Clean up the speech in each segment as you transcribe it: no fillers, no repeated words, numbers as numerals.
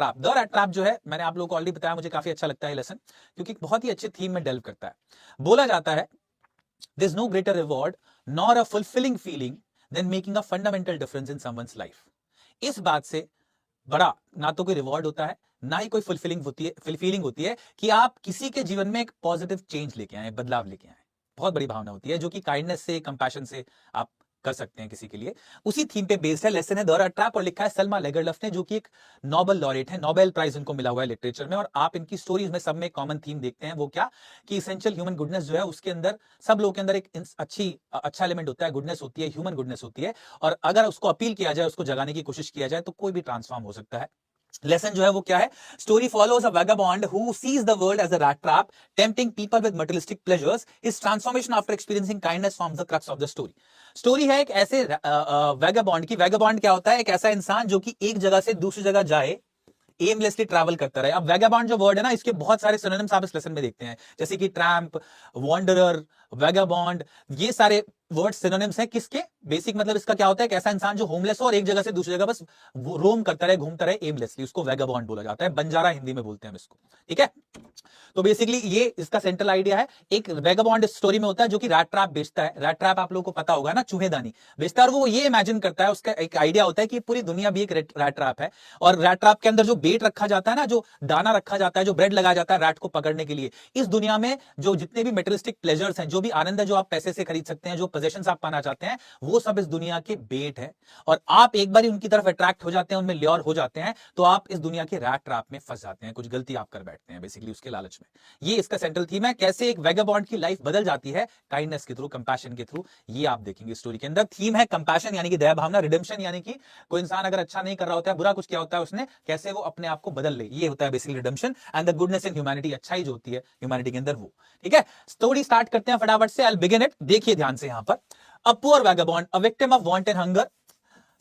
Trap. The rat trap जो है, मैंने आप लोगों को ऑलरेडी बताया, मुझे काफी अच्छा लगता है लेसन, क्योंकि बहुत ही अच्छे थीम में डेल्व करता है। बोला जाता है there is no greater reward nor a fulfilling feeling than making a fundamental difference in someone's life. इस बात से बड़ा ना तो कोई रिवॉर्ड होता है, ना ही कोई फुलफिलिंग होती है कि आप किसी के जीवन में एक पॉजिटिव चेंज लेके आए, बदलाव लेके आए। बहुत बड़ी भावना होती है जो कि काइंडनेस से, कंपैशन से आप कर सकते हैं किसी के लिए। उसी थीम पे बेस्ड है लेसन है द रैट ट्रैप, और लिखा है सलमा लेगरलफ ने, जो कि एक नोबेल लॉरेट है, नोबेल प्राइज उनको मिला हुआ है लिटरेचर में। और आप इनकी स्टोरीज में सब में कॉमन थीम देखते हैं, वो क्या कि इसेंशियल ह्यूमन गुडनेस जो है, उसके अंदर सब लोगों के अंदर एक अच्छा एलिमेंट होता है, गुडनेस होती है, ह्यूमन गुडनेस होती है, और अगर उसको अपील किया जाए, उसको जगाने की कोशिश किया जाए, तो कोई भी ट्रांसफॉर्म हो सकता है। लेसन जो है वो क्या है, story follows a vagabond who sees the world as a rat trap, tempting people with materialistic pleasures. His transformation after experiencing kindness forms the crux of the story. Story है एक ऐसे वैगाबॉन्ड की। Vagabond क्या होता है? एक ऐसा इंसान जो कि एक जगह से दूसरी जगह जाए, एमलेसली ट्रैवल करता रहे। अब वैगाबॉन्ड जो वर्ड है ना, इसके बहुत सारे सिनोनिम्स आप इस लेसन में देखते हैं, जैसे कि ट्रैम्प, वॉन्डरर, वैगाबॉन्ड, ये सारे वर्ड सिनोनिम्स हैं। किसके? बेसिक मतलब इसका क्या होता है? एक ऐसा इंसान जो होमलेस हो और एक जगह से दूसरी जगह बस रोम करता रहे, घूमता रहे एमलेसली, उसको वैगाबॉन्ड बोला जाता है। बंजारा हिंदी में बोलते हैं हम इसको, ठीक है। तो बेसिकली ये इसका सेंट्रल आइडिया है। एक वैगाबॉन्ड स्टोरी में होता है जो कि रैट ट्रैप बेचता है। रैट ट्रैप आप लोगों को पता होगा ना, चूहेदानी बेचता है, और वो ये इमेजिन करता है, उसका एक आइडिया होता है कि पूरी दुनिया भी एक रैट ट्रैप है, और रैट ट्रैप के अंदर जो बेट रखा जाता है ना, जो दाना रखा जाता है, जो ब्रेड लगाया जाता है रैट को पकड़ने के लिए, इस दुनिया में जो जितने भी मेटेरियलिस्टिक प्लेजर्स हैं, जो भी आनंद है जो आप पैसे से खरीद सकते हैं, जो पोजेशंस आप पाना चाहते हैं, वो सब इस दुनिया के बेट है। और आप एक बार उनकी तरफ अट्रैक्ट हो जाते हैं, उनमें ल्योर हो जाते हैं, तो आप इस दुनिया के रैट ट्रैप में फंस जाते हैं, कुछ गलती आप कर बैठते हैं बेसिकली उसके लालच में। ये इसका सेंट्रल थीम है, कैसे एक वैगाबॉन्ड की लाइफ बदल जाती है काइंडनेस के थ्रू, कंपैशन के थ्रू। ये आप देखेंगे स्टोरी के अंदर। थीम है कंपैशन यानी कि दया भावना, रिडेम्पशन यानी कि कोई इंसान अगर अच्छा नहीं कर रहा होता है, बुरा कुछ किया होता है उसने, कैसे वो अपने आप को बदल ले, ये होता है basically redemption. And the goodness in humanity, अच्छाई जो होती है ह्यूमैनिटी के अंदर, वो। ठीक है, स्टोरी स्टार्ट करते हैं फटाफट से। आई विल बिगिन इट, देखिए ध्यान से यहां पर। A poor vagabond, a victim of want and hunger,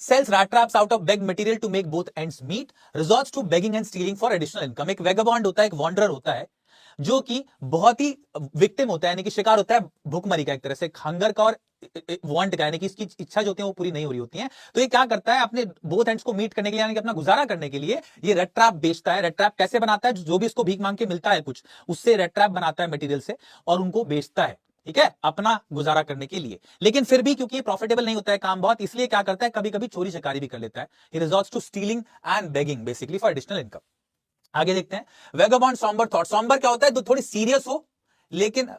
sells rat traps out of begged material to make both ends meet, resorts to begging and stealing for additional income। एक vagabond होता है, एक wanderer होता है, जो कि बहुत ही victim होता है, यानी कि शिकार होता है भूखमरी का, एक तरह से हंगर का और वांट का, यानी कि इसकी इच्छा जो होती है वो पूरी नहीं हो रही होती है। तो ये क्या करता है, अपने बोथ एंड्स को मीट करने के लिए, यानी कि अपना गुजारा करने के लिए, ये रेड ट्रैप बेचता है। रेड ट्रैप कैसे बनाता है? जो भी इसको भीख मांग के मिलता है कुछ, उससे रेड ट्रैप बनाता है मटेरियल से, और उनको बेचता है, ठीक है, अपना गुजारा करने के लिए। लेकिन फिर भी क्योंकि प्रॉफिटेबल नहीं होता है काम बहुत, इसलिए क्या करता है, कभी कभी चोरी चकारी भी कर लेता है। He resorts to stealing and begging basically for additional income. आगे देखते हैं, वैगाबॉन्ड सॉम्बर थॉट। सॉम्बर क्या होता है? तो थोड़ी सीरियस हो, लेकिन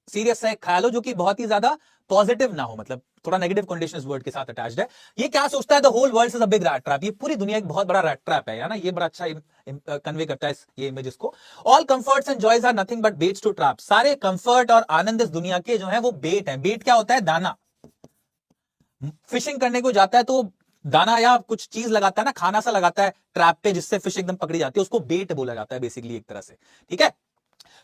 सीरियस है ख्याल हो, जो कि बहुत ही ज्यादा पॉजिटिव ना हो, मतलब थोड़ा नेगेटिव कंडीशन वर्ड के साथ अटैच्ड है। ये क्या सोचता है? The whole world is a big rat trap, ये पूरी दुनिया एक बहुत बड़ा रैट ट्रैप है ना। ये बड़ा अच्छा कन्वे करता है ये इमेज को। All comforts and joys are nothing but baits to trap, सारे कंफर्ट और आनंद इस दुनिया के जो है वो बेट है। बेट क्या होता है? दाना। फिशिंग करने को जाता है तो दाना या कुछ चीज लगाता है ना, खाना सा लगाता है ट्रैप पे, जिससे फिश एकदम पकड़ी जाती है, उसको बेट बोला जाता है बेसिकली एक तरह से, ठीक है।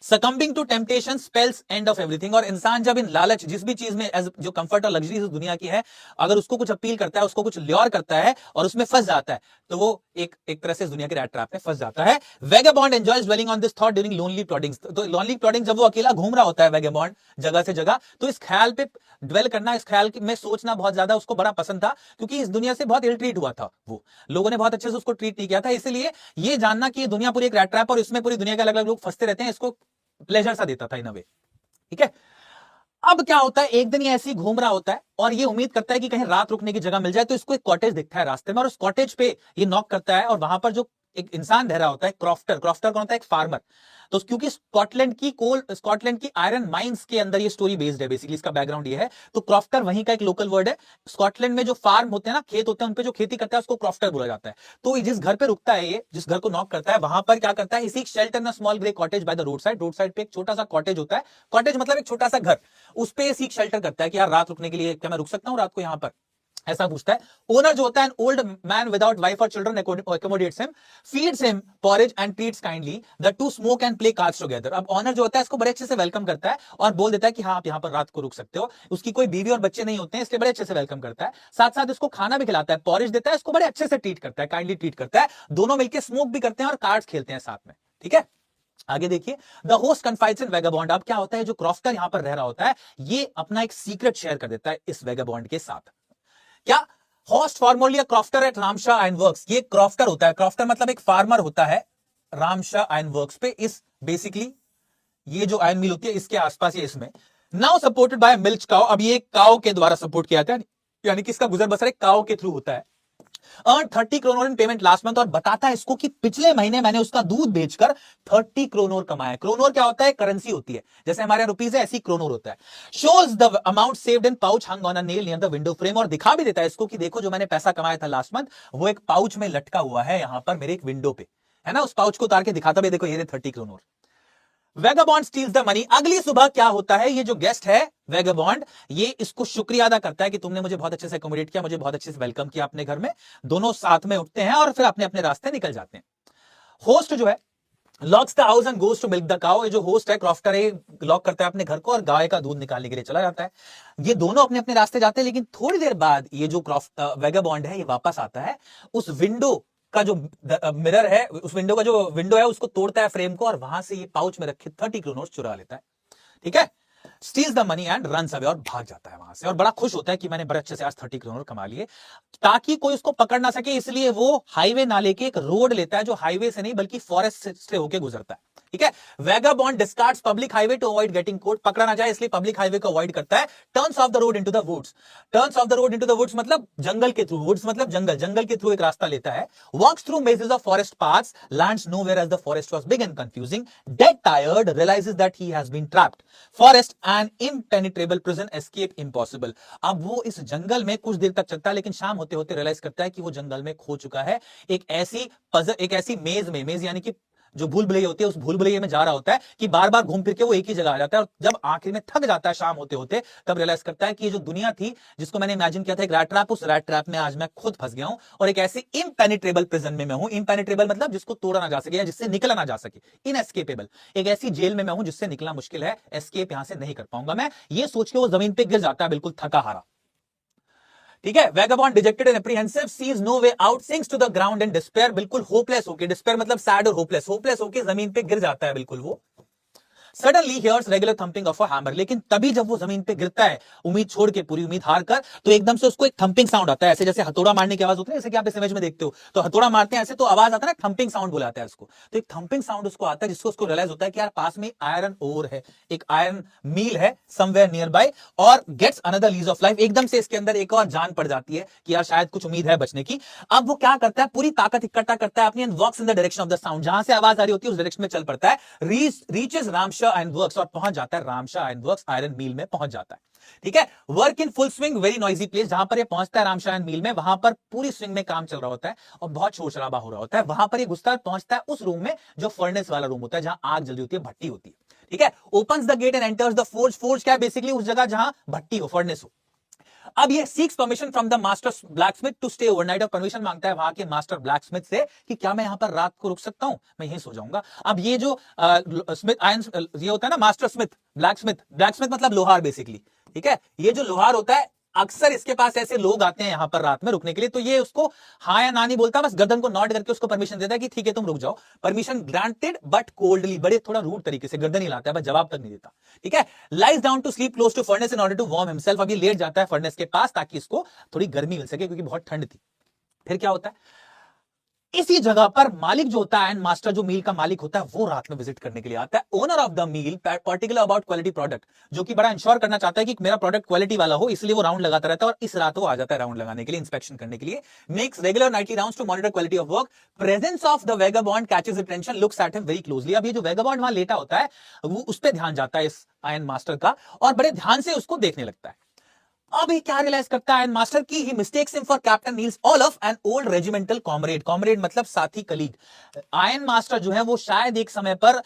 Succumbing to temptation spells end of everything। और इंसान जब इन लालच, जिस भी चीज में जो कंफर्ट और लग्जरी इस दुनिया की है, अगर उसको कुछ अपील करता है, उसको कुछ ल्योर करता है और उसमें फंस जाता है, तो वो एक तरह से इस दुनिया के रैट ट्रैप में फंस जाता है। Vagabond enjoys dwelling on this thought during lonely ploddings। तो lonely plodding, जब वो अकेला घूम रहा होता है वैगाबॉन्ड जगह से जगह, तो इस ख्याल पे ड्वेल करना, इस ख्याल में सोचना बहुत ज्यादा उसको बड़ा पसंद था, क्योंकि इस दुनिया से बहुत इल ट्रीट हुआ था, वो लोगों ने बहुत अच्छे से उसको ट्रीट नहीं किया था। इसलिए ये जानना कि ये दुनिया पूरी एक रैट ट्रैप और इसमें पूरी दुनिया के अलग अलग लोग फंसते रहते हैं, इसको प्लेजर सा देता था इन अ वे, ठीक है। अब क्या होता है, एक दिन ये ऐसे ही घूम रहा होता है और ये उम्मीद करता है कि कहीं रात रुकने की जगह मिल जाए, तो इसको एक कॉटेज दिखता है रास्ते में, और उस कॉटेज पे ये नॉक करता है, और वहां पर जो एक इंसान रह रहा होता है, क्रॉफ्टर। क्रॉफ्टर कौन होता है? एक फार्मर। तो क्योंकि स्कॉटलैंड की आयरन माइंस के अंदर ये स्टोरी बेस्ड है बेसिकली, इसका बैकग्राउंड ये है। तो क्रॉफ्टर वहीं का एक लोकल वर्ड है। स्कॉटलैंड में जो फार्म होते हैं ना, खेत होते हैं, उनपे जो खेती करता है उसको क्रॉफ्टर बोला जाता है। तो जिस घर पे रुकता है, ये जिस घर को नॉक करता है, वहां पर क्या करता है, इसी shelter in small grey cottage by the road side. Road side पे एक छोटा सा कॉटेज होता है, कॉटेज मतलब एक छोटा सा घर, उस पे सीख शेल्टर करता है कि यार रात रुकने के लिए क्या मैं रुक सकता हूं रात को यहां पर, ऐसा पूछता है। ओनर जो होता है, an old man without wife और children, accommodates him, feeds him porridge and treats kindly, the two smoke and play cards together। अब ओनर जो होता है इसको बड़े अच्छे से वेलकम करता है और बोल देता है कि हाँ आप यहाँ पर रात को रुक सकते हो। उसकी कोई बीवी और बच्चे नहीं होते हैं, इसलिए बड़े अच्छे से वेलकम करता है। साथ साथ इसको खाना भी खिलाता है, पॉरिज देता है, इसको बड़े अच्छे से ट्रीट करता है, काइंडली ट्रीट करता है। दोनों मिलकर स्मोक भी करते हैं और कार्ड्स खेलते हैं साथ में, ठीक है। आगे देखिए, द होस्ट कन्फाइड्स इन वैगाबॉन्ड। अब क्या होता है, जो क्रॉफ्टर यहां पर रह रहा होता है, ये अपना एक सीक्रेट शेयर कर देता है इस वैगाबॉन्ड के साथ। क्या? Host formerly a crofter at Ramsjo iron works, ये क्रॉफ्टर होता है, क्रॉफ्टर मतलब एक फार्मर होता है रामशाह आयरन वर्क्स पे, इस बेसिकली ये जो आयरन मिल होती है इसके आसपास, ये इसमें now supported by milch cow, अब ये काउ के द्वारा सपोर्ट किया जाता है, यानी कि इसका गुजर बसर एक काउ के थ्रू होता है। अर्न 30 करोड़ इन पेमेंट लास्ट मंथ, और बताता है इसको कि पिछले महीने मैंने उसका दूध बेचकर 30 करोड़ कमाया। क्रोनोर क्या होता है? करेंसी होती है, जैसे हमारे रुपीज है ऐसी क्रोनोर होता है। Shows the amount saved in pouch hung on a nail near the window frame, और दिखा भी देता है इसको कि देखो जो मैंने पैसा कमाया था लास्ट मंथ वो एक पाउच में लटका हुआ है यहां पर मेरे एक विंडो पे, है ना, उस पाउच को उतार के दिखाता भी, देखो ये 30 crore. Vagabond steels the money, अगली सुबह क्या होता है, ये जो गेस्ट है वेगाबॉन्ड, ये इसको शुक्रिया अदा करता है कि तुमने मुझे बहुत अच्छे से अकोमोडेट किया, मुझे बहुत अच्छे से वेलकम किया अपने घर में। दोनों साथ में उठते हैं और फिर अपने अपने रास्ते निकल जाते हैं। होस्ट जो है locks the house and goes to milk the cow, ये जो होस्ट है क्रॉफ्टर है, लॉक करता है अपने घर को और गाय का दूध निकालने के लिए चला जाता है। ये दोनों अपने अपने रास्ते जाते हैं, लेकिन थोड़ी देर बाद ये जो वेगाबॉन्ड है ये वापस आता है, उस विंडो का जो मिरर है, उस विंडो का जो विंडो है उसको तोड़ता है फ्रेम को, और वहां से ये पाउच में रखे 30 करोड़ चुरा लेता है। ठीक है, steels the money and runs away, और भाग जाता है वहां से, और बड़ा खुश होता है कि मैंने बड़े अच्छे से आज 30 करोड़ कमा लिए, ताकि कोई उसको पकड़ ना सके, इसलिए वो हाईवे ना लेके एक रोड लेता है जो हाईवे से नहीं बल्कि फॉरेस्ट से होकर गुजरता है। ठीक है, vagabond discards public highway to avoid getting caught, पकड़ा ना जाए इसलिए पब्लिक हाईवे को अवॉइड करता है। Turns off the road into the woods, turns off the road into the woods मतलब जंगल के थ्रू, वुड्स मतलब जंगल, जंगल के थ्रू एक रास्ता लेता है। Walks through mazes of forest paths, lands nowhere as the forest was big and confusing, dead tired realises that he has been trapped, forest and impenetrable prison, escape impossible. अब वो इस जंगल में कुछ देर तक चलता है, लेकिन शाम होते होते रियलाइज करता है कि वो जंगल में खो चुका है, एक ऐसी पजल, एक ऐसी मेज में, मेज यानी कि जो भूल भुलैया होती है, उस भूल भुलैया में जा रहा होता है कि बार बार घूम फिर के वो एक ही जगह आ जाता है, और जब आखिर में थक जाता है शाम होते होते, तब रियलाइज करता है कि ये जो दुनिया थी जिसको मैंने इमेजिन किया था एक रैट ट्रैप, उस रैट ट्रैप में आज मैं खुद फंस गया हूं, और एक ऐसी इम्पेनिट्रेबल प्रिजन में मैं हूं। इम्पेनिट्रेबल मतलब जिसको तोड़ा ना जा सके या जिससे निकला ना जा सके, इनएस्केपेबल, एक ऐसी जेल में मैं हूं जिससे निकलना मुश्किल है, एस्केप यहां से नहीं कर पाऊंगा मैं, ये सोच के वो जमीन पे गिर जाता है बिल्कुल थका हारा। ठीक है, vagabond dejected and apprehensive sees no way out, sinks to the ground in despair, बिल्कुल होपलेस होके, डिस्पेयर मतलब सैड और होपलेस, होपलेस होके जमीन पे गिर जाता है बिल्कुल वो। Suddenly hears regular thumping of a hammer, लेकिन तभी जब वो जमीन पे गिरता है उम्मीद छोड़ के, पूरी उम्मीद हार कर, तो एकदम से उसको एक थंपिंग साउंड आता है, ऐसे जैसे हथौड़ा मारने की आवाज होती है, जैसे कि आप इस इमेज में देखते हो, तो हथौड़ा मारते हैं ऐसे तो आवाज आता है ना, थंपिंग साउंड बुलाते हैं उसको, तो एक थंपिंग साउंड उसको आता है, जिसको उसको रियलाइज होता है कि यार पास में आयरन ओर है, एक आयरन मील है समवेयर नियर बाय, और gets another lease of life, एकदम से इसके अंदर एक और जान पड़ जाती है कि यार शायद कुछ उम्मीद है बचने की। अब वो क्या करता है, पूरी ताकत इकट्ठा करता है अपनी, and walks in the direction of the sound, जहां से आवाज आ रही होती है उस डायरेक्शन में चल पड़ता है, रीचेस रामशाह आयरन वर्क्स, और पहुंच जाता है रामशाह आयरन वर्क्स, आयरन मील में पहुंच जाता है। ठीक है, work in full swing, very noisy place, जहां पर ये पहुंचता है रामशाह आयरन मील में, वहां पर पूरी स्विंग में काम चल रहा होता है और बहुत शोर शराबा हो रहा होता है। वहां पर ये घुसता है, पहुंचता है उस रूम में जो फर्नेस वाला रूम होता है, जहां आग जल रही होती है, भट्टी होती है। ठीक है, opens the gate and enters the forge, forge क्या है, बेसिकली उस जगह जहां भट्टी हो, फर्नेस हो। अब ये seeks permission from the master blacksmith to stay overnight, और परमिशन मांगता है वहां के मास्टर ब्लैकस्मिथ से कि क्या मैं यहां पर रात को रुक सकता हूं, मैं यहीं सो जाऊंगा। अब ये जो स्मिथ आयरन, ये होता है ना मास्टर स्मिथ, ब्लैकस्मिथ, ब्लैकस्मिथ मतलब लोहार बेसिकली। ठीक है, ये जो लोहार होता है, अक्सर इसके पास ऐसे लोग आते हैं यहां पर रात में रुकने के लिए, तो ये उसको हाँ या ना नहीं बोलता, बस गर्दन को नॉट करके उसको परमिशन देता है कि ठीक है तुम रुक जाओ। परमिशन ग्रांटेड बट कोल्डली, बड़े थोड़ा रूड तरीके से, गर्दन हिलाता है बस, जवाब तक नहीं देता। ठीक है, lies down to sleep close to furnace in order to warm himself, अभी लेट जाता है फर्नेस के पास ताकि इसको थोड़ी गर्मी मिल सके, क्योंकि बहुत ठंड थी। फिर क्या होता है, इसी जगह पर मालिक जो होता है, एंड मास्टर जो मील का मालिक होता है, वो रात में विजिट करने के लिए आता है। Owner of the mill particular about quality product, जो कि बड़ा इंश्योर करना चाहता है कि मेरा प्रोडक्ट क्वालिटी वाला हो, इसलिए वो राउंड लगाता रहता है, और इस रात वो आ जाता है राउंड लगाने के लिए, इंस्पेक्शन करने के लिए। Makes regular nightly rounds to monitor quality of work, presence of the vagabond catches attention, looks at him very closely. अब ये जो वेगाबॉन्ड वहां लेटा होता है, वो उस पर ध्यान जाता है इस आयरन मास्टर का, और बड़े ध्यान से उसको देखने लगता है। अब ये क्या रियलाइज करता है मास्टर की, he mistakes him for captain Nils Olof, an old regimental comrade, comrade मतलब साथी, कलीग। आयरन मास्टर जो है वो शायद एक समय पर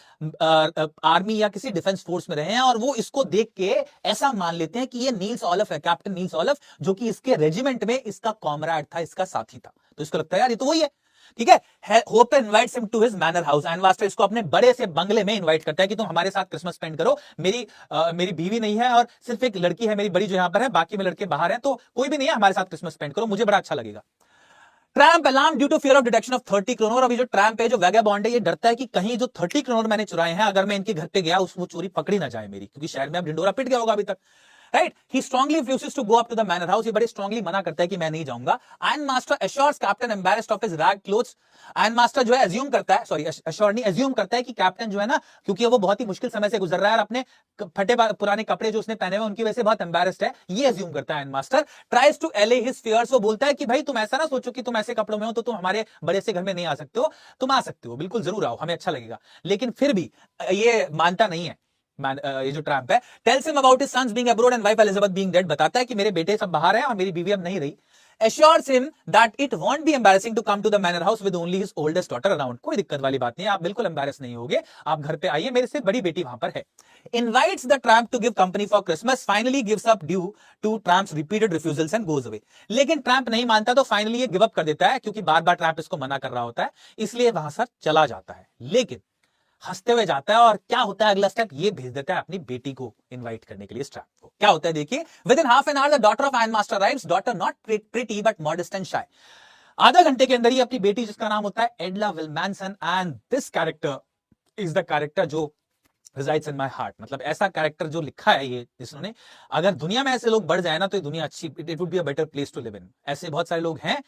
आर्मी या किसी डिफेंस फोर्स में रहे हैं, और वो इसको देख के ऐसा मान लेते हैं कि ये नील्स ओलफ है, कैप्टन नील्स ओलफ, जो कि इसके रेजिमेंट में इसका कॉमरेड था, इसका साथी था। तो इसको लगता है यार ये तो वही है। ठीक है, hope invites him to his manor house, and master इसको अपने बड़े से बंगले में इनवाइट करता है कि तुम हमारे साथ क्रिसमस स्पेंड करो, मेरी बीवी नहीं है और सिर्फ एक लड़की है मेरी बड़ी जो यहां पर है, बाकी में लड़के बाहर हैं, तो कोई भी नहीं है, हमारे साथ क्रिसमस स्पेंड करो, मुझे बड़ा अच्छा लगेगा। Tramp alarm due to fear of detection of 30 crore, अभी जो ट्रैम्प है, जो वेगाबॉन्ड है, ये डरता है कि कहीं जो 30 करोड़ मैंने चुराए हैं, अगर मैं इनके घर पे गया वो चोरी पकड़ी ना जाए मेरी, क्योंकि शहर में अब ढिंडोरा पिट गया होगा अभी तक। Right. He strongly refuses to go up to the manor house, ये बड़े स्ट्रांगली मना करता है कि मैं नहीं जाऊंगा। Iron master assures captain embarrassed of his rag clothes, iron master जो है अज्यूम करता है, सॉरी एश्योर नहीं, अज्यूम करता है कि कैप्टन जो है ना, क्योंकि वो बहुत ही मुश्किल समय से गुजर रहा है और अपने फटे पुराने कपड़े जो उसने पहने हुए उनकी वजह से बहुत एम्बैरेस्ड है, ये अज्यूम करता है आयरन मास्टर। ट्राइज टू एले हिज फियर्स, वो बोलता है कि भाई तुम ऐसा ना सोचो कि तुम ऐसे कपड़ों में हो तो तुम हमारे बड़े से घर में नहीं आ सकते हो, तुम आ सकते हो, बिल्कुल जरूर आओ, हमें अच्छा लगेगा। लेकिन फिर भी ये मानता नहीं है ये जो ट्रम्प है। Tells him about his sons being abroad and wife Elizabeth being dead, बताता है कि मेरे बेटे सब बाहर हैं और मेरी बीवी अब नहीं रही। Assures him that it won't be embarrassing to come to the manor house with only his oldest daughter around, कोई दिक्कत वाली बात नहीं है, आप बिल्कुल एम्बैरेस नहीं होगे, आप घर पे आइए, मेरे से बड़ी बेटी वहां पर है। Invites the tramp to give company for Christmas, finally gives up due to Tramp's repeated refusals and goes away। लेकिन ट्रम्प नहीं मानता तो फाइनली ये गिव अप कर देता है, क्योंकि बार बार ट्रम्प इसको मना कर रहा होता है, इसलिए वहां से चला जाता है। लेकिन हंसते हुए जाता है और क्या होता है अगला स्टेप, ये भेज देता है अपनी बेटी को इनवाइट करने के लिए स्ट्रैप को। क्या होता है देखिए, within half an hour the daughter of iron master arrives, daughter not pretty but modest and shy. आधा घंटे के अंदर ही अपनी बेटी, जिसका नाम होता है Edla Willmansson, and this character is the character जो resides in my heart, मतलब ऐसा कैरेक्टर जो लिखा है ये जिसने, अगर दुनिया में ऐसे लोग बढ़ जाए ना तो ये दुनिया अच्छी, it would be a better place to live in. ऐसे बहुत सारे लोग हैं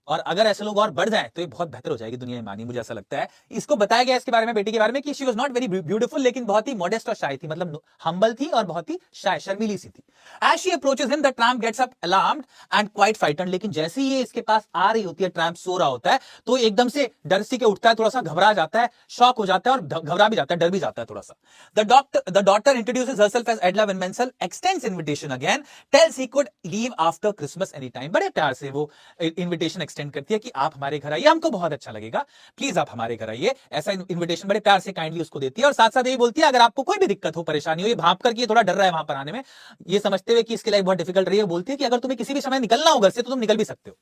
और अगर ऐसे लोग और बढ़ जाए तो ये बहुत बेहतर हो जाएगी दुनिया में, मानी मुझे ऐसा लगता है। इसको बताया गया इसके बारे में, बेटी के बारे में, कि she was not very beautiful, लेकिन बहुत ही मॉडेस्ट और शाय थी, मतलब हम्बल थी और बहुत ही शाय, शर्मीली सी थी। As she approaches him the tramp gets up alarmed and quite frightened, लेकिन जैसे ही ये इसके पास आ रही होती है, ट्रैम्प सो रहा होता है, तो एकदम से डर सी के उठता है, थोड़ा सा घबरा जाता है, शॉक हो जाता है और घबरा भी जाता है, डर भी जाता है थोड़ा सा। The daughter introduces herself as Edla Willmansson, extends invitation again, tells he could leave after Christmas any time, बड़े प्यार से वो इनविटेशन एक्सटेंड करती है कि आप हमारे घर आइए, हमको बहुत अच्छा लगेगा, प्लीज आप हमारे घर आइए, ऐसा इनविटेशन बड़े प्यार से काइंडली उसको देती है। और साथ साथ ये बोलती है अगर आपको कोई भी दिक्कत हो, परेशानी हो, ये भाप करके थोड़ा डर रहा है वहां पर आने में, ये समझते हुए कि इसकी लाइफ बहुत डिफिकल्ट रही है, बोलती है कि अगर तुम्हें किसी भी समय निकलना हो घर से तो तुम निकल भी सकते हो।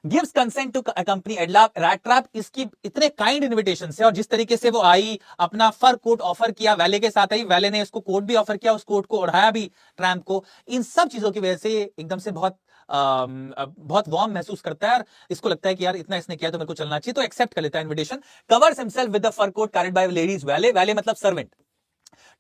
Gives consent to accompany Edla. Rat trap इसकी इतने काइंड इनविटेशन से, और जिस तरीके से वो आई, अपना फर कोट ऑफर किया, वैले के साथ आई, वैले ने इसको कोट भी ऑफर किया, उस कोट को ओढ़ाया भी ट्रैम्प को, इन सब चीजों की वजह से एकदम से बहुत वार्म महसूस करता है और इसको लगता है कि यार इतना इसने किया तो मेरे को चलना चाहिए, तो एक्सेप्ट कर लेता है invitation. Covers himself with the fur coat carried by ladies valet, valet मतलब servant.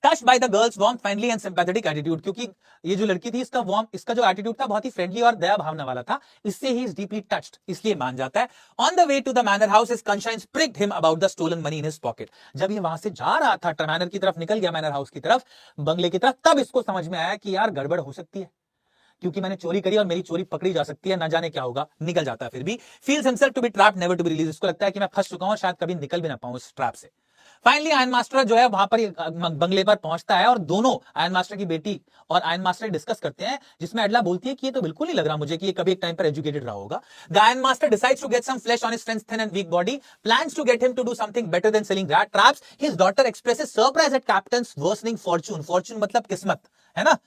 Touched by the girls warm finally and sympathetic attitude, क्योंकि ये जो लड़की थी इसका वार्म, इसका जो एटीट्यूड था बहुत ही फ्रेंडली और दया भावना वाला था, इससे ही इज डीपली टच्ड, इसलिए मान जाता है। On the way to the manor house his conscience pricked him about the stolen money in his pocket, जब ये वहां से जा रहा था, मैनर की तरफ निकल गया, मैनर हाउस की तरफ, बंगले की तरफ, तब इसको समझ में आया कि यार गड़बड़ हो सकती है, क्योंकि मैंने चोरी करी और मेरी चोरी पकड़ी जा सकती है, ना जाने क्या होगा। निकल जाता है फिर भी। Feels himself to be trapped never to be release, इसको लगता है कि मैं फंस चुका हूं, शायद कभी निकल भी ना पाऊं इस ट्रैप से। फाइनली आयरन मास्टर जो है वहां पर बंगले पर पहुंचता है और दोनों, आयरन मास्टर की बेटी और आयरन मास्टर डिस्कस करते हैं, जिसमें एडला बोलती है कि ये तो बिल्कुल नहीं लग रहा मुझे कि ये कभी एक टाइम पर एजुकेटेड रहा होगा। The iron master decides to get some flesh on his friend's thin and weak body, plans to get him to do something better than selling rat traps. His daughter expresses surprise at captain's worsening fortune, fortune मतलब किस्मत है ना,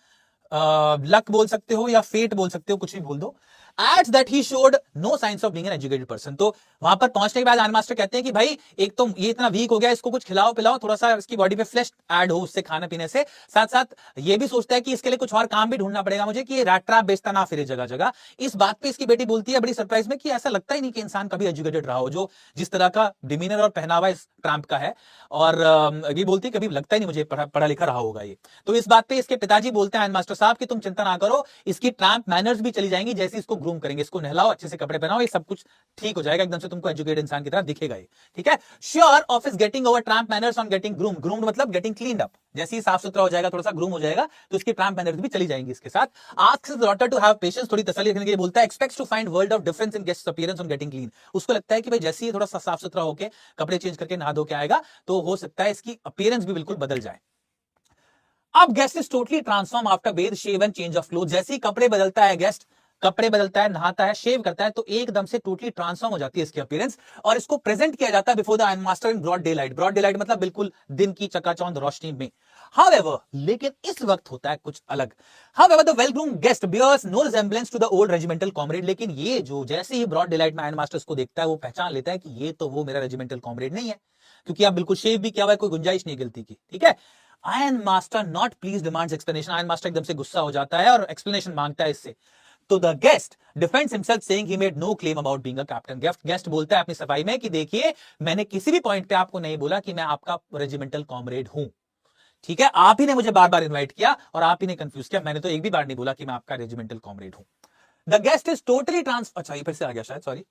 luck बोल सकते हो या fate बोल सकते हो, कुछ भी बोल दो। Adds that he showed no signs of being an educated person, तो वहां पर पहुंचने के बाद आयरन मास्टर कहते हैं कि भाई एक तो ये इतना वीक हो गया, इसको कुछ खिलाओ पिलाओ, थोड़ा सा इसकी बॉडी पे फ्लैश ऐड हो उससे खाने पीने से। साथ साथ ये भी सोचता है कि इसके लिए कुछ और काम भी ढूंढना पड़ेगा मुझे, कि ये रैट ट्रैप बेचता ना फिरे जगह जगह। इस बात पे इसकी बेटी बोलती है बड़ी सरप्राइज में कि ऐसा लगता ही नहीं कि इंसान कभी एजुकेटेड रहा हो, जो जिस तरह का डिमीनर और पहनावा इस ट्रैम्प का है, और ये बोलती है कभी लगता ही नहीं मुझे पढ़ा लिखा रहा होगा ये। तो इस बात पे इसके पिताजी बोलते हैं आयरन मास्टर साहब कि तुम चिंता ना करो, इसकी ट्रैम्प मैनर्स भी चली जाएंगी, जैसे इसको ग्रूम करेंगे, इसको नहलाओ, अच्छे से कपड़े पहनाओ, ये सब कुछ ठीक हो जाएगा, एकदम से तुमको एजुकेटेड इंसान की तरह दिखेगा ये, ठीक है। Sure of is getting over tramp manners on getting groom, groomed मतलब गेटिंग क्लीन्ड अप, जैसे ही साफ सुथरा हो जाएगा, थोड़ा सा ग्रूम हो जाएगा, तो इसकी ट्रैम्प मैनर्स भी चली जाएंगी इसके साथ। Asks his daughter to have patience, थोड़ी तसल्ली रखने के लिए बोलता है। Expects to find world of difference in guest's appearance on getting clean, उसको लगता है कि भाई जैसे ही थोड़ा सा साफ सुथरा होके कपड़े चेंज करके नहा धो के आएगा तो हो सकता है इसकी अपीयरेंस भी बिल्कुल बदल जाए। अब guest is totally transform after bath shave and change of cloth, जैसे ही कपड़े बदलता है गेस्ट, कपड़े बदलता है, नहाता है, शेव करता है, तो एकदम से टोटली ट्रांसफॉर्म हो जाती है इसकी अपीयरेंस, और इसको प्रेजेंट किया जाता है before the iron master in broad daylight. Broad daylight मतलब बिल्कुल दिन की चकाचौंध रोशनी में। However, लेकिन इस वक्त होता है कुछ अलग। However, the well-groomed guest bears no resemblance to the old regimental comrade, लेकिन ये जो जैसे ही ब्रॉड डे लाइट में आयरन मास्टर को देखता है, वो पहचान लेता है कि ये तो वो मेरा रेजिमेंटल कॉमरेड नहीं है, क्योंकि आप बिल्कुल शेव भी किया हुआ है, कोई गुंजाइश नहीं गलती की, ठीक है। Iron master not please demands explanation, iron master एकदम से गुस्सा हो जाता है और एक्सप्लेनेशन मांगता है इससे। तो the guest defends himself saying he made no claim about being a captain. Guest बोलता है अपनी सफाई में कि देखिए मैंने किसी भी पॉइंट पे आपको नहीं बोला कि मैं आपका रेजिमेंटल कॉमरेड हूं, ठीक है, आप ही ने मुझे बार बार इन्वाइट किया और आप ही ने कंफ्यूज किया, मैंने तो एक भी बार नहीं बोला कि मैं आपका रेजिमेंटल कॉमरेड हूं। द गेस्ट इज टोटली अच्छा ये फिर से आ गया शायद, sorry.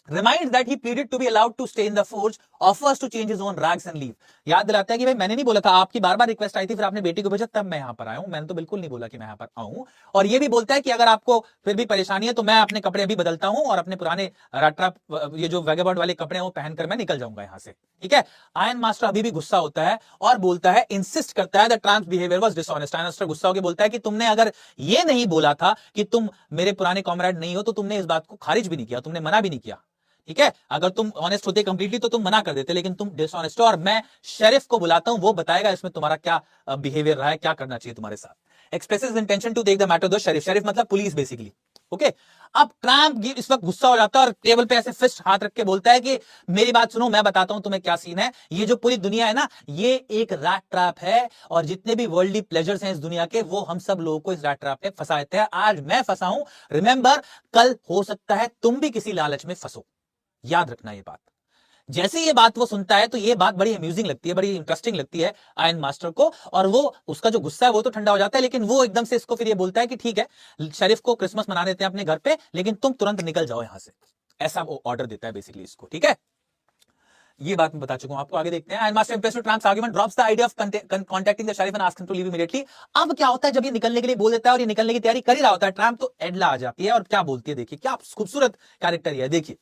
Reminds that he pleaded to be allowed to stay in the forge, offers to change his own rags and leave. याद दिलाता है कि भाई मैंने नहीं बोला था, आपकी बार बार रिक्वेस्ट आई थी, फिर आपने बेटी को भेजा, तब मैं यहां पर आया हूं, मैंने तो बिल्कुल नहीं बोला कि मैं यहां पर आऊं। और ये भी बोलता है कि अगर आपको फिर भी परेशानी है तो मैं अपने कपड़े अभी बदलता हूं और अपने पुराने राट्रा ये जो वैगेबॉन्ड वाले कपड़े हैं वो पहनकर मैं निकल जाऊंगा यहां से। ठीक है, आयरन मास्टर अभी भी गुस्सा होता है और बोलता है, इंसिस्ट करता है the tramp's behaviour was dishonest. Iron master गुस्सा होकर बोलता है कि तुमने अगर ये नहीं बोला था कि तुम मेरे पुराने कॉमरेड नहीं हो तो तुमने इस बात को खारिज भी नहीं किया, तुमने मना भी नहीं किया। ठीक है, अगर तुम ऑनेस्ट होते कंप्लीटली तो तुम मना कर देते, लेकिन तुम डिसऑनेस्ट हो और मैं शेरिफ को बुलाता हूं, वो बताएगा इसमें तुम्हारा क्या बिहेवियर रहा है, क्या करना चाहिए तुम्हारे साथ। Expresses intention to take the matter to sheriff, sheriff मतलब पुलिस बेसिकली। ओके, अब ट्रम्प इस वक्त गुस्सा हो जाता है और टेबल पे ऐसे फिस्ट हाथ रख के बोलता है कि मेरी बात सुनो, मैं बताता हूं तुम्हें क्या सीन है। ये जो पूरी दुनिया है ना, ये एक रैट ट्रैप है और जितने भी वर्ल्डली प्लेजर्स हैं इस दुनिया के, वो हम सब लोगों को इस रैट ट्रैप में फंसा देते हैं। आज मैं फंसा हूं, रिमेंबर, कल हो सकता है तुम भी किसी लालच में फंसो। याद रखना ये बात। जैसे ये बात वो सुनता है तो ये बात बड़ी अम्यूजिंग लगती है, बड़ी इंटरेस्टिंग लगती है आयरन मास्टर को, और वो उसका जो गुस्सा है वो तो ठंडा हो जाता है, लेकिन वो एकदम से इसको फिर ये बोलता है कि ठीक है, शेरिफ को क्रिसमस मना देते हैं अपने घर पे, लेकिन तुम तुरंत निकल जाओ यहां से। ऐसा वो ऑर्डर देता है बेसिकली इसको। ठीक है, ये बात मैं बता चुका हूं आपको, आगे देखते हैं। Iron master impressed with tramp's argument, drops the idea of contacting the sheriff and asks him to leave immediately. अब क्या होता है, जब ये निकलने के लिए बोल देता है और ये निकलने की तैयारी कर ही रहा होता है ट्रम्प, तो एडला आ जाती है और क्या बोलती है, देखिए क्या खूबसूरत कैरेक्टर है, देखिए।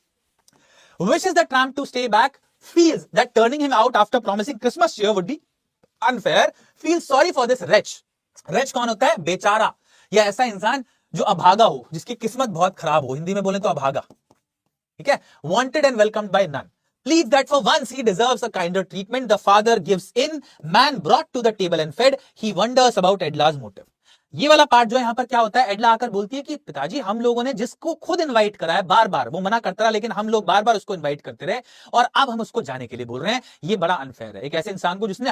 Wishes the tramp to stay back, feels that turning him out after promising Christmas cheer would be unfair, feels sorry for this wretch. Wretch कौन होता है, बेचारा, या ऐसा इंसान जो अभागा हो, जिसकी किस्मत बहुत खराब हो, हिंदी में बोले तो अभागा। ठीक है, wanted and welcomed by none. Pleads that for once he deserves a kinder treatment. The father gives in, man brought to the table and fed. He wonders about Edla's motive. ये वाला पार्ट जो है, यहां पर क्या होता है, एडला आकर बोलती है कि पिताजी, हम लोगों ने जिसको खुद इनवाइट करा है, बार बार वो मना करता रहा, लेकिन हम लोग बार बार उसको इनवाइट करते रहे और अब हम उसको जाने के लिए बोल रहे हैं। ये बड़ा अनफेयर है। एक ऐसे इंसान को जिसको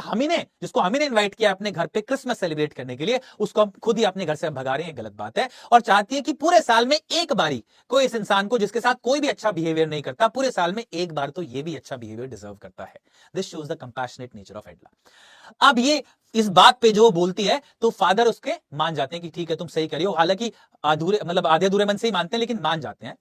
हम ही ने इन्वाइट किया अपने घर पे क्रिसमस सेलिब्रेट करने के लिए, उसको हम खुद ही अपने घर से भगा रहे हैं, गलत बात है। और चाहती है कि पूरे साल में एक बारी कोई इस इंसान को, जिसके साथ कोई भी अच्छा बिहेवियर नहीं करता, पूरे साल में एक बार तो ये भी अच्छा बिहेवियर डिजर्व करता है। This shows the compassionate nature of Edla. अब ये इस बात पे जो बोलती है तो फादर उसके मान जाते हैं कि ठीक है, तुम सही करियो, हालांकि अधूरे मतलब आधे अधूरे मन से ही मानते हैं, लेकिन मान जाते हैं।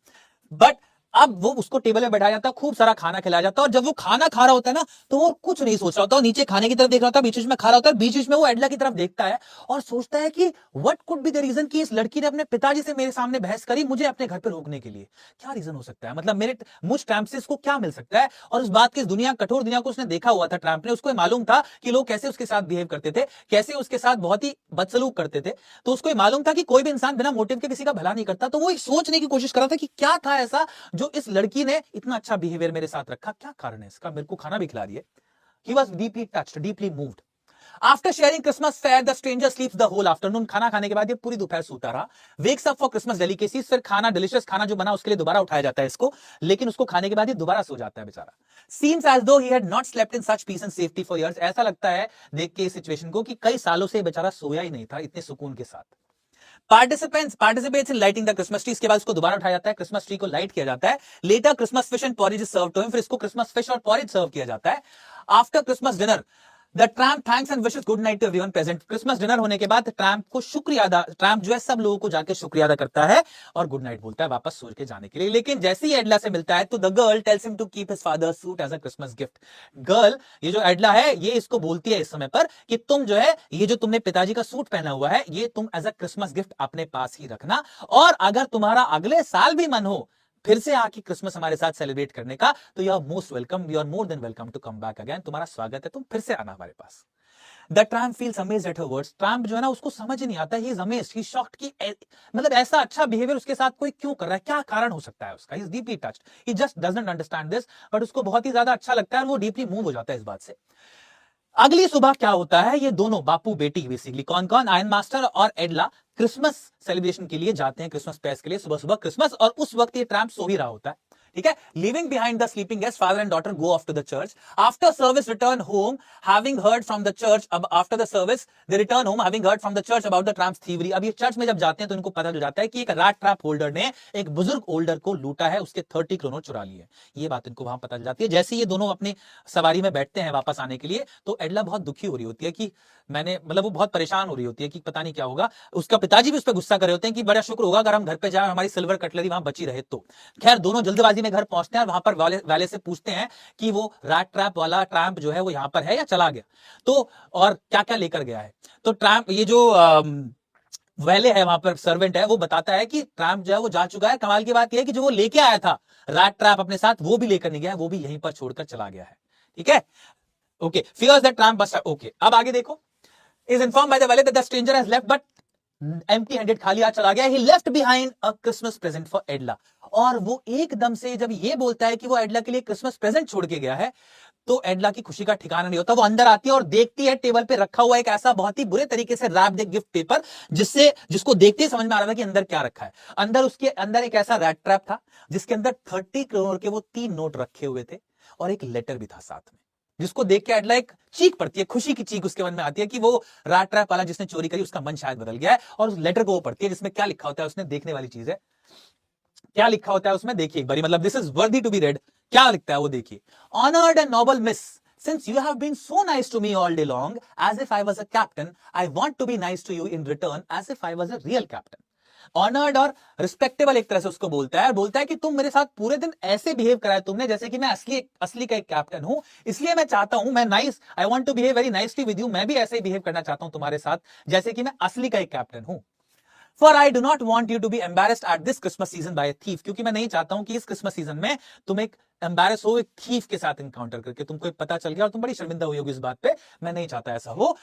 बट अब वो उसको टेबल में बैठाया जाता है, खूब सारा खाना खिलाया जाता है, और जब वो खाना खा रहा होता है ना, तो वो कुछ नहीं सोच रहा होता, नीचे खाने की तरफ देख रहा होता है, बीच में खा रहा होता है, बीच में वो एडला की तरफ देखता है और सोचता है कि what could be the reason कि इस लड़की ने अपने पिताजी से मेरे सामने बहस करी मुझे अपने घर पर रोकने के लिए। क्या रीजन हो सकता है, मतलब मुझ ट्रम्प से इसको क्या मिल सकता है। और उस बात की कठोर दुनिया को उसने देखा हुआ था, ट्रम्प ने, उसको मालूम था कि लोग कैसे उसके साथ बिहेव करते थे, कैसे उसके साथ बहुत ही बदसलूक करते थे। तो उसको मालूम था कि कोई भी इंसान बिना मोटिव के किसी का भला नहीं करता। तो वो सोचने की कोशिश कर रहा था कि क्या था ऐसा जो इस लड़की ने इतना अच्छा बिहेवियर मेरे साथ रखा, क्या कारण है इसका, मेरे को खाना भी खिला रही है। He was deeply touched, deeply moved. After sharing Christmas fare, the stranger sleeps the whole afternoon. खाना खाने के बाद ये पूरी दोपहर सोता रहा। Wakes up for Christmas delicacies, फिर खाना, डिलिशियस खाना जो बना उसके लिए दोबारा उठाया जाता है इसको, लेकिन उसको खाने के बाद ये दोबारा सो जाता है बेचारा। Seems as though he had not slept in such peace and safety for years. ऐसा लगता है देख के इस सिचुएशन को कि कई सालों से बेचारा सोया ही नहीं था इतने सुकून के साथ। participates in lighting the Christmas tree. इसके बाद इसको दोबारा उठाया जाता है, क्रिसमस ट्री को लाइट किया जाता है। Later Christmas fish and porridge is served to him. फिर इसको क्रिसमस फिश और porridge सर्व किया जाता है। After Christmas dinner, the tramp thanks and wishes good night to everyone present. Christmas dinner होने के बाद ट्रम्प को ट्रम्प जो है सब लोगों को जाके शुक्रिया अदा करता है और गुड नाइट बोलता है वापस सो के जाने के लिए। लेकिन जैसे ही एडला से मिलता है तो the girl tells him to keep his father's suit as a Christmas gift. Girl, ये जो एडला है, ये इसको बोलती है इस समय पर कि तुम जो है, ये जो तुमने पिताजी का सूट पहना हुआ है, ये तुम एज अ क्रिसमस गिफ्ट अपने पास ही रखना, और अगर तुम्हारा अगले साल भी मन हो फिर से आके क्रिसमस हमारे साथ सेलिब्रेट करने का, तो you are most welcome, you are more than welcome to come back again. तुम्हारा स्वागत है, तुम फिर से आना हमारे पास। The tramp feels amazed at her words. Tramp जो है ना, उसको समझ ही नहीं आता, he is amazed, he is shocked कि मतलब ऐसा अच्छा बिहेवियर उसके साथ कोई क्यों कर रहा है, क्या कारण हो सकता है उसका। He is deeply touched, he just doesn't understand this, but उसको बहुत ही ज्यादा अच्छा लगता है और वो डीपली मूव हो जाता है इस बात से। अगली सुबह क्या होता है, ये दोनों बापू बेटी बेसिकली, कौन कौन, आयरन मास्टर और एडला, क्रिसमस सेलिब्रेशन के लिए जाते हैं, क्रिसमस पेस के लिए सुबह सुबह क्रिसमस, और उस वक्त ये ट्रम्प सो ही रहा होता है। ठीक है, living behind the sleeping guest, father and daughter go off to the church, after service return home having heard from the church, अब after the service they return home having heard from the church about the tramp's thievery. अब ये church में जब जाते हैं तो इनको पता चल जाता है कि एक रैट ट्रैप होल्डर ने एक बुजुर्ग होल्डर को लूटा है, उसके 30 करोड़ चुरा लिए। ये बात इनको वहां पता चल जाती है। जैसे ये दोनों अपनी सवारी में बैठते हैं वापस आने के लिए, तो एडला बहुत दुखी हो रही होती है कि मैंने, मतलब वो बहुत परेशान हो रही होती है कि पता नहीं क्या होगा। उसका पिताजी भी उस पर गुस्सा कर रहे होते हैं कि बड़ा शुक्र होगा अगर हम घर पे जाए, हमारी सिल्वर कटलरी वहां बची रहे तो। खैर दोनों जल्दबाजी में घर पहुंचते हैं और वहां पर वाले से पूछते हैं कि वो रैट ट्रैप वाला ट्रैम्प जो है वो यहां पर है या चला गया, तो और क्या क्या लेकर गया है। तो ट्रैम्प, ये जो वैले है वहां पर सर्वेंट है, वो बताता है कि ट्रैम्प जो है वो जा चुका है। कमाल की बात यह है कि जो वो लेके आया था रैट ट्रैप अपने साथ, वो भी लेकर नहीं गया है, वो भी यहीं पर छोड़कर चला गया है। ठीक है, okay, fears that tramp bust, okay. अब आगे देखो, is informed by the valet that the stranger has left but empty handed, खाली हाथ चला गया। he left behind a Christmas present for Edla, और वो एकदम से जब ये बोलता है कि वो एडला के लिए क्रिसमस प्रेजेंट छोड़ के गया है, तो एडला की खुशी का ठिकाना नहीं होता। वो अंदर आती है और देखती है टेबल पे रखा हुआ एक ऐसा बहुत ही बुरे तरीके से रैप्ड गिफ्ट पेपर, जिसको देखते ही समझ में आ रहा था कि अंदर क्या रखा है। उसके अंदर एक ऐसा रैट ट्रैप था जिसके अंदर 30 करोड़ के वो 3 नोट रखे हुए थे और एक लेटर भी था साथ में, जिसको देख के एडला एक चीख पड़ती है, खुशी की चीख उसके मन में आती है कि वो रैट ट्रैप वाला जिसने चोरी करी उसका मन शायद बदल गया है। और उस लेटर को वो पढ़ती है जिसमें क्या लिखा होता है, उसने देखने वाली चीज है। क्या लिखा होता है उसमें, देखिए एक बारी, मतलब this is worthy to be read. क्या लिखता है वो देखिए, honoured and noble miss, since you have been so nice to me all day long as if I was a captain, I want to be nice to you in return as if I was a real captain. Honoured और respectable एक तरह से उसको बोलता है, और बोलता है कि तुम मेरे साथ पूरे दिन ऐसे बिहेव कराया तुमने जैसे कि मैं असली का एक कैप्टन हूं, इसलिए मैं चाहता हूं, मैं nice, I want to behave very nicely with you, मैं भी ऐसे ही बिहेव करना चाहता हूं तुम्हारे साथ जैसे कि मैं असली का एक कैप्टन हूं। For I do not want you to be embarrassed at this Christmas season by a thief, क्योंकि मैं नहीं चाहता हूं कि इस क्रिसमस सीजन में तुम एक एम्बैरस हो एक थीफ के साथ इनकाउंटर करके, तुमको एक पता चल गया और तुम बड़ी शर्मिंदा हुई होगी इस बात पे, मैं नहीं चाहता ऐसा हो।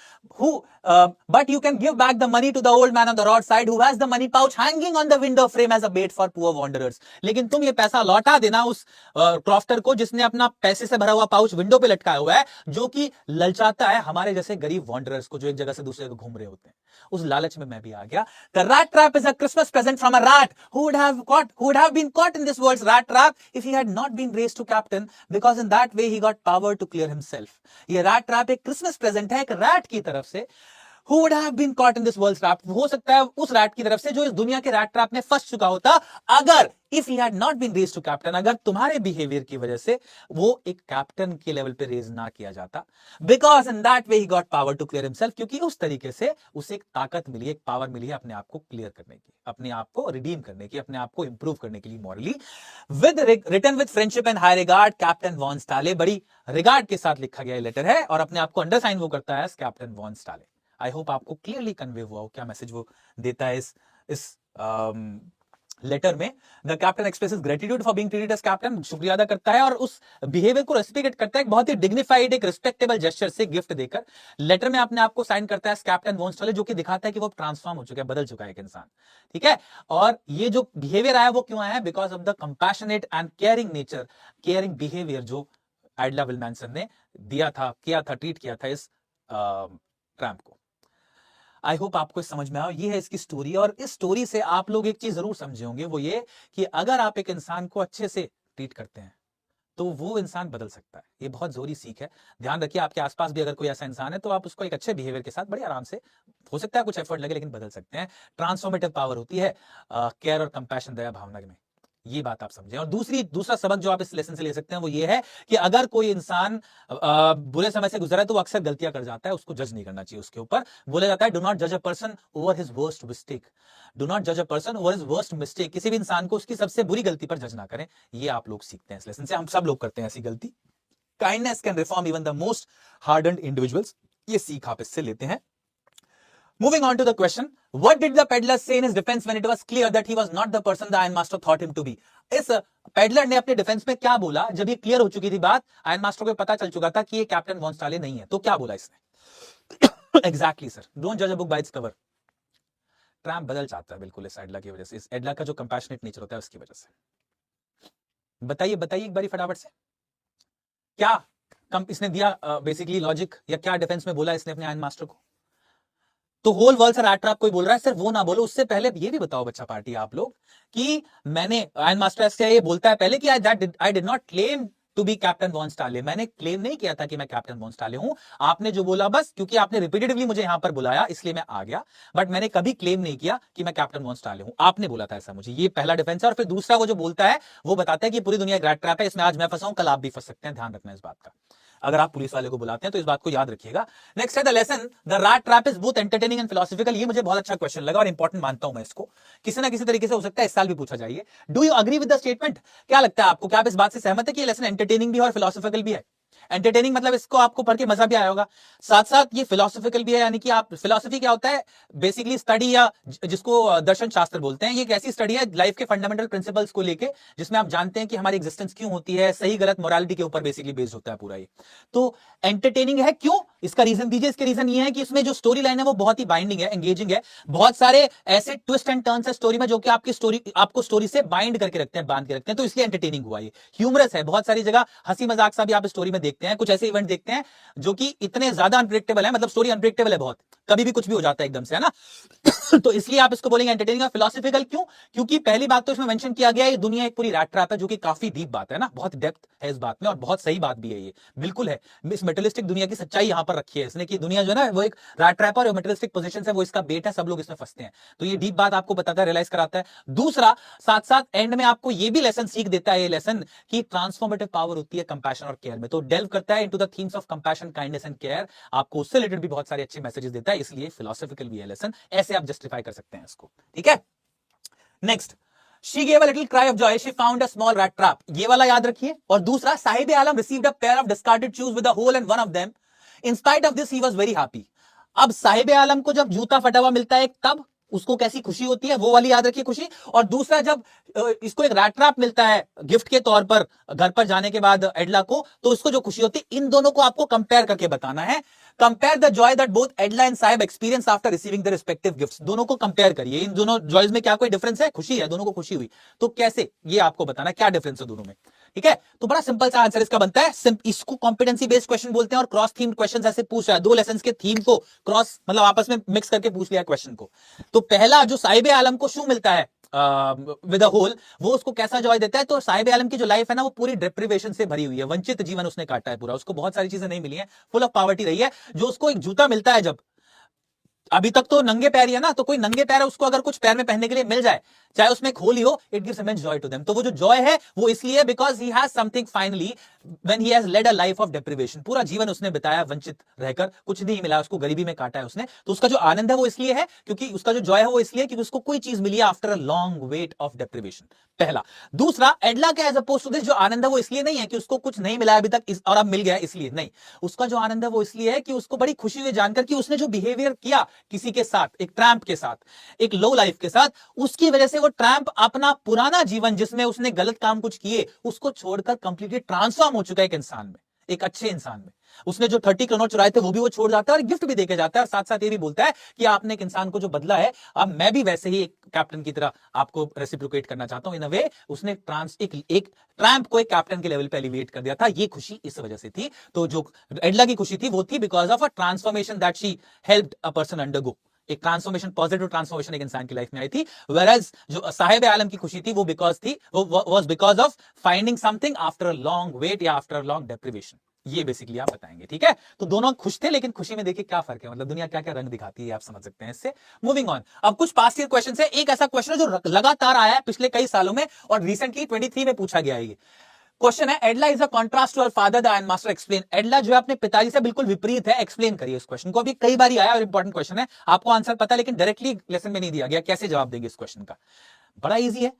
But you can give back the money to the old man on the roadside who has the money pouch hanging on the window frame as a bait for poor wanderers. लेकिन तुम ये पैसा लौटा देना उस क्रॉफ्टर को जिसने अपना पैसे से भरा हुआ पाउच विंडो पे लटकाया हुआ है, जो कि ललचाता है हमारे जैसे गरीब वॉन्डरर्स को जो एक जगह से दूसरे जगह घूम रहे होते हैं। उस लालच में मैं भी आ गया। The rat trap is a Christmas present from a rat who would have been caught in this world's rat trap if he had not been raised to captain, because in that way he got power to clear himself. ये rat trap एक Christmas present है एक rat की तरफ से, who would have been caught in this world's trap, हो सकता है उस रैट की तरफ से जो इस दुनिया के रैट ट्रैप में फंस चुका होता अगर if he had not been raised to captain, अगर तुम्हारे बिहेवियर की वजह से वो एक कैप्टन के लेवल पे रेज ना किया जाता, because in that way he got power to clear himself, क्योंकि उस तरीके से उसे एक ताकत मिली, एक पावर मिली है अपने आप को क्लियर करने की, अपने आप को रिडीम करने की, अपने आप को इंप्रूव करने के लिए morally. With written with friendship and high regard Captain von Stahle, बड़ी रिगार्ड के साथ लिखा गया लेटर है और अपने आप को अंडरसाइन वो करता है कैप्टन वॉन स्टाले। आई होप आपको क्लियरली कन्वे हुआ हो क्या मैसेज वो देता है इस लेटर में। The captain expresses gratitude for being treated as captain, शुक्रिया अदा करता है और उस बिहेवियर को रेस्पेक्ट करता है, बहुत ही डिग्निफाइड एक रिस्पेक्टेबल जेस्चर से गिफ्ट देकर लेटर में अपने आप को साइन करता है कैप्टन वॉन स्टाले, जो कि दिखाता है कि वो ट्रांसफॉर्म हो चुका है, बदल चुका है एक इंसान। ठीक है, और ये जो बिहेवियर आया वो क्यों आया है, because of the compassionate and caring nature, caring behaviour जो एडला विल्मैनसन ने दिया था, ट्रीट किया था इस ट्रैम्प को। आई होप आपको समझ में आया। ये है इसकी स्टोरी, और इस स्टोरी से आप लोग एक चीज जरूर समझे होंगे, वो ये कि अगर आप एक इंसान को अच्छे से ट्रीट करते हैं तो वो इंसान बदल सकता है। ये बहुत जरूरी सीख है, ध्यान रखिए। आपके आसपास भी अगर कोई ऐसा इंसान है तो आप उसको एक अच्छे बिहेवियर के साथ बड़े आराम से, हो सकता है कुछ एफर्ट लगे लेकिन बदल सकते हैं। ट्रांसफॉर्मेटिव पावर होती है केयर और कंपैशन, दया भावना में। ये बात आप समझें। और दूसरा सबक जो आप इस लेसन से ले सकते हैं वो ये है कि अगर कोई इंसान बुरे समय से गुजरा है तो वो अक्सर गलतियां कर जाता है, उसको जज नहीं करना चाहिए उसके ऊपर। बोला जाता है डू नॉट जज a person over his worst mistake, do not जज a person over his worst mistake. किसी भी इंसान को उसकी सबसे बुरी गलती पर जज ना करें। ये आप लोग सीखते हैं इस लेसन से, हम सब लोग करते हैं ऐसी गलती। Kindness can reform even the most hardened individuals, ये सीख आप इससे लेते हैं। Moving on to the question, what did the peddler say in his defense when it was clear that he was not the person the Iron Master thought him to be? इस peddler ने अपने defence में क्या बोला जब ये clear हो चुकी थी बात, आयरन मास्टर को पता चल चुका था कि ये कैप्टन वॉन स्टाले नहीं है, तो क्या बोला इसने? एग्जैक्टली सर, डोंट जज a book by its cover. Tramp बदल जाता है बिल्कुल इस एडला की वजह से, इस एडला का जो कंपैशनेट नेचर होता है उसकी वजह से। बताइए एक बारी फटाफट से, क्या इसने दिया बेसिकली लॉजिक, या क्या डिफेंस में बोला इसने अपने आयरन मास्टर को? तो होल वर्ल्ड से रैट ट्रैप कोई बोल रहा है, सिर्फ वो ना बोलो, उससे पहले ये भी बताओ बच्चा पार्टी आप लोग कि मैंने आयन मास्टर से ये बोलता है पहले कि I did not claim to be Captain von Stahle, मैंने क्लेम नहीं किया था कि मैं कैप्टन वॉन स्टाले हूं, आपने जो बोला बस क्योंकि आपने रिपीटेडली मुझे यहां पर बुलाया इसलिए मैं आ गया, बट मैंने कभी क्लेम नहीं किया कि मैं कैप्टन वॉन स्टाले हूं, आपने बोला था ऐसा मुझे। ये पहला डिफेंस है। और फिर दूसरा वो जो बोलता है वो बताता है कि पूरी दुनिया रैट ट्रैप है, इसमें आज मैं फंसा हूं, कल आप भी फंस सकते हैं, ध्यान रखना इस बात का। अगर आप पुलिस वाले को बुलाते हैं तो इस बात को याद रखिएगा। नेक्स्ट है the lesson the rat trap is both entertaining and philosophical. ये मुझे बहुत अच्छा क्वेश्चन लगा और इंपॉर्टेंट मानता हूं मैं इसको, किसी ना किसी तरीके से हो सकता है इस साल भी पूछा जाए। Do you agree with the statement? क्या लगता है आपको, क्या आप इस बात से सहमत है कि ये लेसन एंटरटेनिंग भी है और फिलोसॉफिकल भी है? एंटरटेनिंग मतलब इसको आपको पढ़ के मजा भी आया होगा, साथ साथ ये फिलोसॉफिकल भी है, यानी कि आप फिलोसफी क्या होता है, बेसिकली स्टडी या जिसको दर्शन शास्त्र बोलते हैं, ये एक ऐसी स्टडी है लाइफ के फंडामेंटल प्रिंसिपल्स को लेके, जिसमें आप जानते हैं कि हमारी एग्जिस्टेंस क्यों होती है, सही गलत मोरालिटी के ऊपर बेसिकली बेस्ड होता है पूरा ये। तो एंटरटेनिंग है क्यों, इसका रीजन दीजिए। इसके रीजन ये है कि इसमें जो स्टोरी लाइन है वो बहुत ही बाइंडिंग है, एंगेजिंग है, बहुत सारे ऐसे ट्विस्ट एंड टर्न्स है स्टोरी में जो कि आपको स्टोरी से बाइंड करके रखते हैं, बांध के रखते हैं, तो इसलिए एंटरटेनिंग हुआ। ये ह्यूमरस है, बहुत सारी जगह हंसी मजाक सा भी आप स्टोरी में देखते हैं, कुछ ऐसे इवेंट देखते हैं जो कि इतने ज्यादा अनप्रेडिक्टेबल है, मतलब स्टोरी अनप्रेडिक्टेबल है बहुत, कभी भी कुछ भी हो जाता है एकदम से, है ना। तो इसलिए आप इसको बोलेंगे एंटरटेनिंग। फिलोसॉफिकल क्यों? क्योंकि पहली बात तो इसमें मेंशन किया गया है दुनिया एक पूरी रैट ट्रैप है, जो कि काफी डीप बात है ना, बहुत डेप्थ है इस बात में और बहुत सही बात भी है, ये बिल्कुल है। इस मेटलिस्टिक दुनिया की सच्चाई यहां पर रखी है इसने कि दुनिया जो है ना वो एक रैट ट्रैप और मेटलिस्टिक पोजीशन है, वो इसका बेट है, सब लोग इसमें फंसते हैं। तो ये डीप बात आपको बताता है, रियलाइज कराता है। दूसरा, साथ साथ एंड में आपको ये भी लेसन सीख देता है, ये लेसन की ट्रांसफॉर्मेटिव पावर होती है कंपैशन और केयर में, तो डेल्व करता है into the themes of compassion, kindness and care, आपको उससे रिलेटेड भी बहुत सारे अच्छे मैसेजेस देता है, इसलिए फिलोसॉफिकल भी है लेसन, ऐसे आप जस्टिफाई कर सकते हैं इसको, ठीक है। Next, she gave a little cry of joy, she found a small rat trap, ये वाला याद रखिए। और दूसरा, साहिब आलम received a pair of discarded shoes with a hole in one of them, in spite of this he was very happy। अब साहिब आलम को जब जूता फटा हुआ मिलता है तब उसको कैसी खुशी होती है, वो वाली याद रखिए खुशी। और दूसरा, जब इसको एक रैट ट्रैप मिलता है गिफ्ट के तौर पर घर पर जाने के बाद एडला को, तो इसको जो खुशी होती है, इन दोनों को आपको कंपेयर करके बताना है। Compare the Joy that both एडला and Sahib experience after receiving the respective gifts, दोनों को कंपेयर करिए, इन दोनों जॉयज में क्या कोई डिफरेंस है, खुशी है, दोनों को खुशी हुई, तो कैसे, ये आपको बताना है क्या डिफरेंस है दोनों में, ठीक है। तो बड़ा सिंपल सा आंसर इसका बनता है, इसको कॉम्पिटेंसी बेस्ड क्वेश्चन बोलते हैं और क्रॉस थीम क्वेश्चन ऐसे पूछ रहा है, दो लेसन के थीम को क्रॉस मतलब आपस में मिक्स करके पूछ लिया क्वेश्चन को। तो पहला, जो साहिब आलम को शू मिलता है विद अ होल, वो उसको कैसा जॉय देता है, तो साहिब आलम की जो लाइफ है ना वो पूरी डिप्रिवेशन से भरी हुई है, वंचित जीवन उसने काटा है पूरा, उसको बहुत सारी चीजें नहीं मिली है, फुल ऑफ पॉवर्टी रही है। जो उसको एक जूता मिलता है, जब अभी तक तो नंगे पैर ही है ना, तो कोई नंगे पैर है उसको अगर कुछ पैर में पहनने के लिए मिल जाए, चाहे उसमें एक होल ही हो, it gives immense joy to them. तो वो जो जॉय है वो इसलिए because he has something finally when he has led a life of deprivation, पूरा जीवन उसने बिताया वंचित रहकर, कुछ नहीं मिला उसको, गरीबी में काटा है उसने, तो उसका जो आनंद है वो इसलिए है क्योंकि उसका जो जॉय है वो इसलिए क्योंकि उसको कोई चीज मिली after a long wait of deprivation, पहला। दूसरा, एडला के एज अपोज टू दिस जो आनंद है वो इसलिए नहीं है कि उसको कुछ नहीं मिला अभी तक और अब मिल गया इसलिए नहीं, उसका जो आनंद है वो इसलिए है कि उसको बड़ी खुशी हुई जानकर कि उसने जो बिहेवियर किया किसी के साथ, एक ट्रैम्प के साथ, एक लो लाइफ के साथ, उसकी वजह से वो ट्रैम्प अपना पुराना जीवन जिसमें उसने गलत काम कुछ किए उसको छोड़कर कंप्लीटली ट्रांसफॉर्म हो चुका है एक इंसान में, एक अच्छे इंसान में। उसने जो 30 करोड़ चुराए थे वो भी वो छोड़ जाता है और गिफ्ट भी देके जाता है, और साथ साथ ये भी बोलता है कि आपने एक इंसान को जो बदला है, अब मैं भी वैसे ही एक कैप्टन की तरह आपको रेसिप्रोकेट करना चाहता हूं। इन अ वे उसने एक ट्रैम्प को एक कैप्टन के लेवल पे एलिवेट कर दिया था, ये खुशी इस वजह से थी। तो जो एडला की खुशी थी वो थी because of a transformation that she helped a person undergo, एक ट्रांसफॉर्मेशन, पॉजिटिव ट्रांसफॉर्मेशन एक इंसान की लाइफ में आई थी। वेयरएज जो साहिब आलम की खुशी थी वो was because of finding something after a long wait या आफ्टर अ लॉन्ग डिप्रिवेशन, ये बेसिकली आप बताएंगे, ठीक है। तो दोनों खुश थे, लेकिन खुशी में देखिए क्या फर्क है, मतलब दुनिया क्या क्या रंग दिखाती है, आप समझ सकते हैं इससे। मूविंग ऑन, अब कुछ पास्ट ईयर क्वेश्चन है। एक ऐसा क्वेश्चन है जो लगातार आया है पिछले कई सालों में और रिसेंटली 23 में पूछा गया है। ये क्वेश्चन है, Edla is a contrast to father the iron master, explain. Edla जो है अपने पिताजी से बिल्कुल विपरीत है, एक्सप्लेन करिए इस क्वेश्चन को। अभी कई बार आया और इंपॉर्टेंट क्वेश्चन है, आपको आंसर पता है लेकिन डायरेक्टली लेसन में नहीं दिया गया, कैसे जवाब देंगे इस क्वेश्चन का। बड़ा इजी है,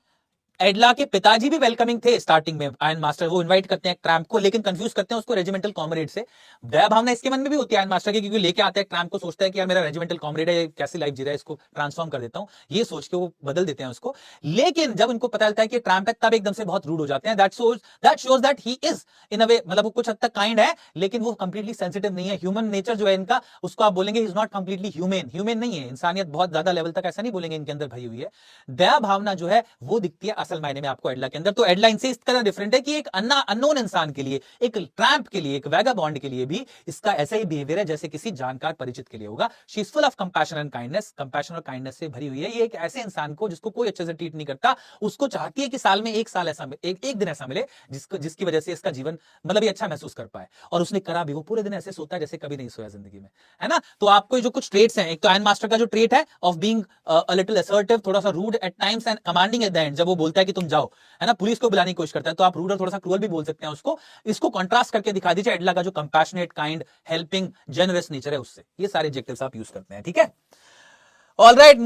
एडला के पिताजी भी वेलकमिंग थे स्टार्टिंग में आयरन मास्टर, वो इनवाइट करते हैं ट्रैम्प को, लेकिन कंफ्यूज करते हैं उसको रेजिमेंटल कॉमरेड से। दया भावना इसके मन में भी होती है आयरन मास्टर की, क्योंकि लेके आते हैं ट्रैम्प को, सोचता है कि यार मेरा रेजिमेंटल कॉमरेड है, कैसी लाइफ जी रहा है, इसको ट्रांसफॉर्म कर देता हूं, ये सोच के वो बदल देते हैं उसको। लेकिन जब उनको पता चलता है कि ट्रैम्प है, तब एकदम से बहुत रूड हो जाते हैं। That shows that he is in a way, मतलब वो कुछ हद तक काइंड है लेकिन वो कंप्लीटली सेंसिटिव नहीं है। ह्यूमन नेचर जो है इनका, उसको आप बोलेंगे इज नॉट कंप्लीटली ह्यूमन नहीं है, इंसानियत बहुत ज्यादा लेवल तक ऐसा नहीं बोलेंगे इनके अंदर भरी हुई है। दया भावना जो है वो दिखती है असल मायने में आपको एडला के अंदर। तो एडला इनसे इस तरह डिफरेंट है कि एक अननोन इंसान के लिए, एक ट्रैम्प के लिए, एक वैगाबॉन्ड के लिए भी इसका ऐसा ही बिहेवियर है जैसे किसी जानकार परिचित के लिए होगा। She is full of compassion and kindness, compassion और काइंडनेस से भरी हुई है। ये एक ऐसे इंसान को जिसको कोई अच्छे से ट्रीट नहीं करता, उसको चाहती है कि साल में एक साल ऐसा एक दिन ऐसा मिले जिसकी वजह से इसका जीवन मतलब ये अच्छा महसूस कर पाए। और उसने करा भी, वो पूरे दिन ऐसे सोता है जैसे कभी नहीं सोया जिंदगी में, है ना। तो आपको जो कुछ ट्रेट्स हैं, एक तो आयन मास्टर का जो ट्रेट है of being a little assertive, थोड़ा सा rude at times and commanding at the end, जब वो बोलता है कि तुम जाओ, है ना, पुलिस को बुलाने की कोशिश करता है, तो आप रूड और थोड़ा सा क्रूअल भी बोल सकते हैं उसको। इसको कंट्रास्ट करके दिखा दीजिए एडला का जो compassionate, kind, helping, generous nature है उससे। ये सारे एडजेक्टिव्स आप यूज करते हैं, ठीक है। ऑलराइट,